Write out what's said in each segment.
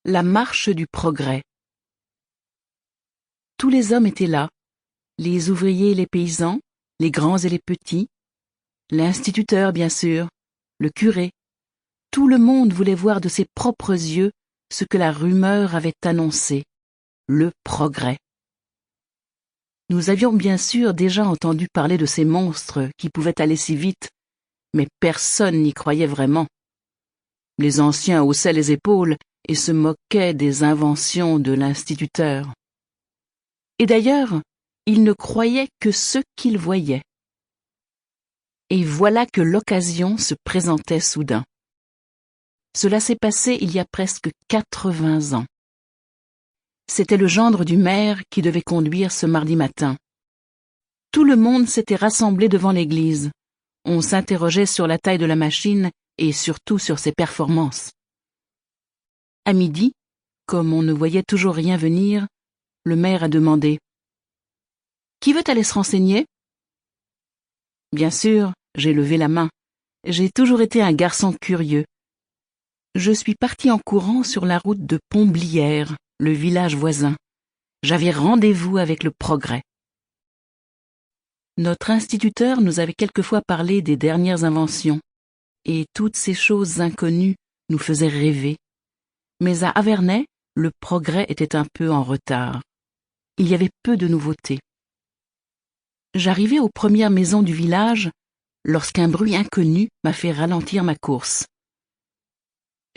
La marche du progrès. Tous les hommes étaient là, les ouvriers et les paysans, les grands et les petits, l'instituteur bien sûr, le curé. Tout le monde voulait voir de ses propres yeux ce que la rumeur avait annoncé, le progrès. Nous avions bien sûr déjà entendu parler de ces monstres qui pouvaient aller si vite, mais personne n'y croyait vraiment. Les anciens haussaient les épaules et se moquaient des inventions de l'instituteur. Et d'ailleurs, ils ne croyaient que ce qu'ils voyaient. Et voilà que l'occasion se présentait soudain. Cela s'est passé il y a presque 80 ans. C'était le gendre du maire qui devait conduire ce mardi matin. Tout le monde s'était rassemblé devant l'église. On s'interrogeait sur la taille de la machine et surtout sur ses performances. À midi, comme on ne voyait toujours rien venir, le maire a demandé « Qui veut aller se renseigner ?» Bien sûr, j'ai levé la main. J'ai toujours été un garçon curieux. Je suis parti en courant sur la route de Pontblière, le village voisin. J'avais rendez-vous avec le progrès. Notre instituteur nous avait quelquefois parlé des dernières inventions, et toutes ces choses inconnues nous faisaient rêver. Mais à Avernay, le progrès était un peu en retard. Il y avait peu de nouveautés. J'arrivais aux premières maisons du village lorsqu'un bruit inconnu m'a fait ralentir ma course.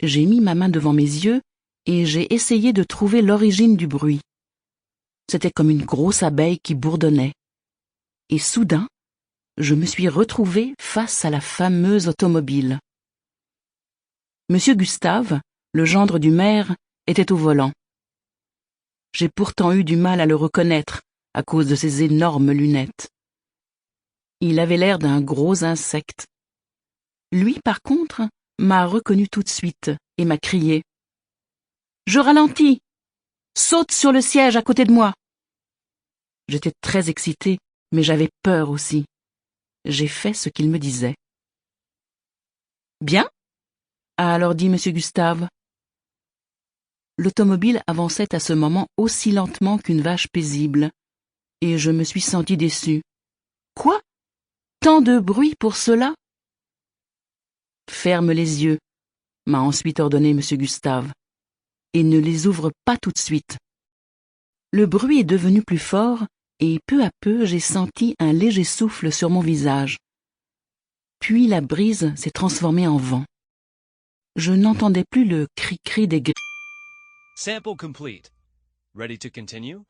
J'ai mis ma main devant mes yeux et j'ai essayé de trouver l'origine du bruit. C'était comme une grosse abeille qui bourdonnait. Et soudain, je me suis retrouvé face à la fameuse automobile. Monsieur Gustave, le gendre du maire, était au volant. J'ai pourtant eu du mal à le reconnaître à cause de ses énormes lunettes. Il avait l'air d'un gros insecte. Lui, par contre, m'a reconnu tout de suite et m'a crié « Je ralentis! Saute sur le siège à côté de moi !» J'étais très excitée, mais j'avais peur aussi. J'ai fait ce qu'il me disait. « Bien ?» a alors dit monsieur Gustave. L'automobile avançait à ce moment aussi lentement qu'une vache paisible, et je me suis sentie déçue. « Quoi? Tant de bruit pour cela ?» « Ferme les yeux », m'a ensuite ordonné monsieur Gustave, « et ne les ouvre pas tout de suite. » Le bruit est devenu plus fort, et peu à peu j'ai senti un léger souffle sur mon visage. Puis la brise s'est transformée en vent. Je n'entendais plus le cri-cri des grilles. Sample complete. Ready to continue?